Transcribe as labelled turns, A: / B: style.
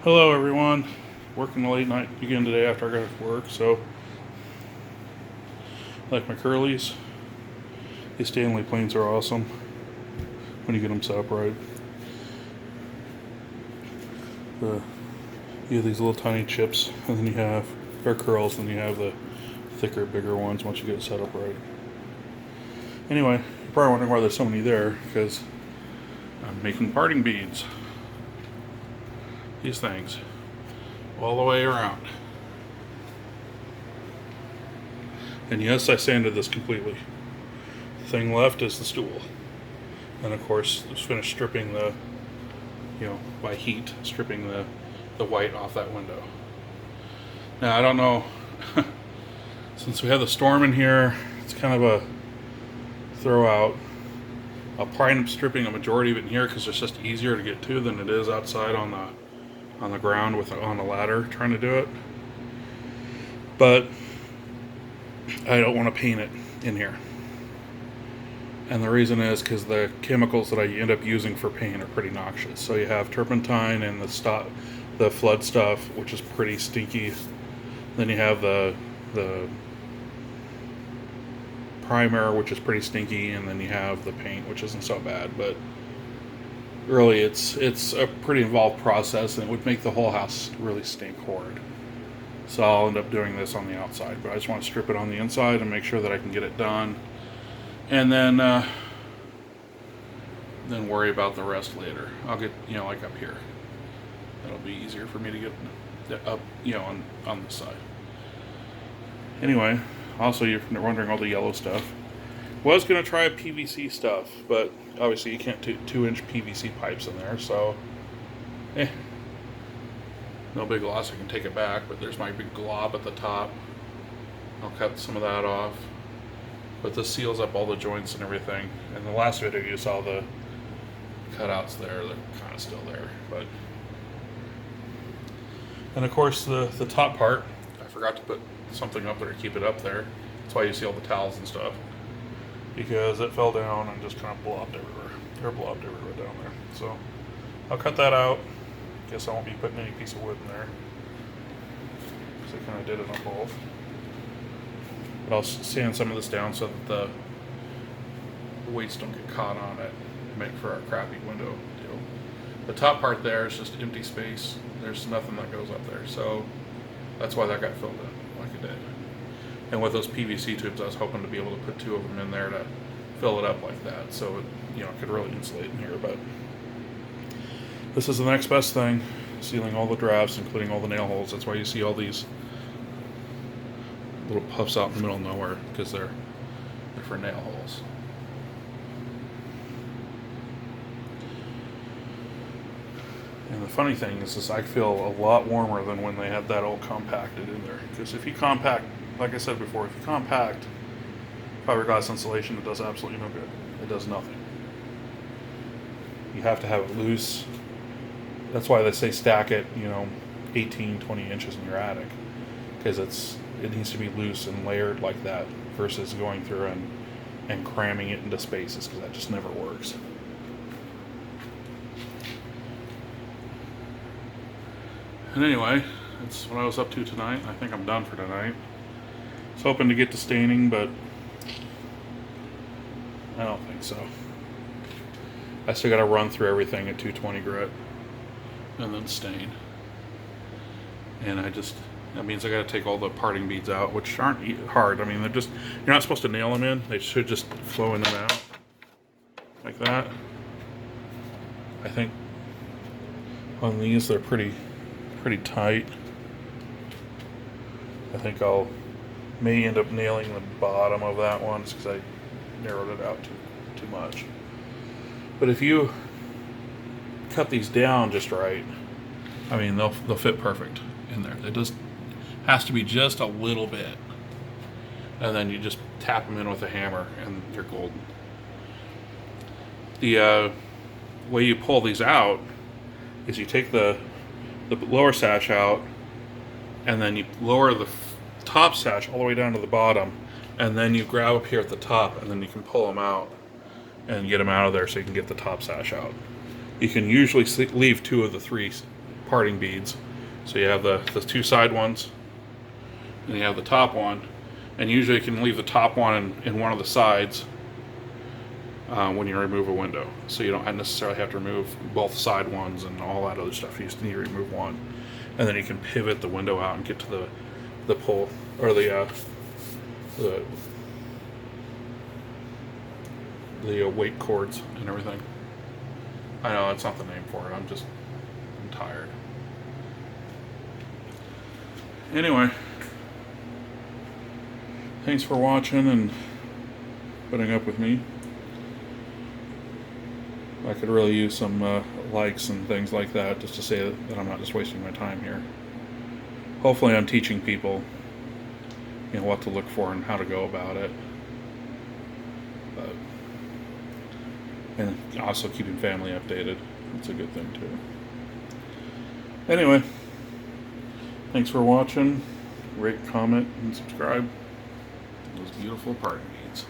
A: Hello everyone. Working a late night again today after I got off work, so like my curlies. These Stanley planes are awesome when you get them set up right. You have these little tiny chips, and then you have hair curls, and you have the thicker, bigger ones once you get it set up right. Anyway, you're probably wondering why there's so many there, because I'm making parting beads. These things. All the way around. And yes, I sanded this completely. The thing left is the stool. And of course, just finished stripping by heat, stripping the white off that window. Now, I don't know, since we have the storm in here, it's kind of a throw out. I'll probably end up stripping a majority of it in here because it's just easier to get to than it is outside on the ground on a ladder trying to do it. But I don't want to paint it in here. And the reason is because the chemicals that I end up using for paint are pretty noxious. So you have turpentine and the flood stuff, which is pretty stinky. Then you have the primer, which is pretty stinky, and then you have the paint, which isn't so bad. But really, it's a pretty involved process, and it would make the whole house really stink horrid. So I'll end up doing this on the outside, but I just want to strip it on the inside and make sure that I can get it done. And then worry about the rest later. I'll get, like up here. That'll be easier for me to get up, on this side. Anyway, also you're wondering all the yellow stuff. Was going to try PVC stuff, but obviously you can't do 2-inch PVC pipes in there, so no big loss. I can take it back, but there's my big glob at the top. I'll cut some of that off. But this seals up all the joints and everything. In the last video you saw the cutouts there, they're kind of still there. And of course the top part, I forgot to put something up there to keep it up there. That's why you see all the towels and stuff. Because it fell down and just kind of blobbed everywhere down there. So I'll cut that out. Guess I won't be putting any piece of wood in there, because I kind of did it on both. But I'll sand some of this down so that the weights don't get caught on it and make for a crappy window deal. The top part there is just empty space. There's nothing that goes up there, so that's why that got filled in like it did. And with those PVC tubes, I was hoping to be able to put 2 of them in there to fill it up like that, so it could really insulate in here. But this is the next best thing, sealing all the drafts, including all the nail holes. That's why you see all these little puffs out in the middle of nowhere, because they're for nail holes. And the funny thing is I feel a lot warmer than when they had that all compacted in there. Because if you compact, like I said before, if you compact fiberglass insulation, it does absolutely no good. It does nothing. You have to have it loose. That's why they say stack it, 18, 20 inches in your attic. Because it needs to be loose and layered like that versus going through and cramming it into spaces, because that just never works. And anyway, that's what I was up to tonight. I think I'm done for tonight. I was hoping to get to staining, but I don't think so. I still got to run through everything at 220 grit and then stain. And that means I got to take all the parting beads out, which aren't hard. I mean, you're not supposed to nail them in. They should just flow in and out like that. I think on these they're pretty tight. I think may end up nailing the bottom of that one because I narrowed it out too much. But if you cut these down just right, I mean, they'll fit perfect in there. It just has to be just a little bit, and then you just tap them in with a hammer and you're golden. The way you pull these out is you take the lower sash out, and then you lower the top sash all the way down to the bottom, and then you grab up here at the top, and then you can pull them out and get them out of there so you can get the top sash out. You can usually leave 2 of the 3 parting beads. So you have the two side ones, and you have the top one, and usually you can leave the top one in one of the sides when you remove a window. So you don't necessarily have to remove both side ones and all that other stuff. You just need to remove one, and then you can pivot the window out and get to the pull or the weight cords and everything. I know that's not the name for it. I'm tired. Anyway, thanks for watching and putting up with me. I could really use some likes and things like that, just to say that I'm not just wasting my time here. Hopefully I'm teaching people, what to look for and how to go about it. And also keeping family updated. That's a good thing too. Anyway, thanks for watching. Rate, comment, and subscribe. Those beautiful parting beads.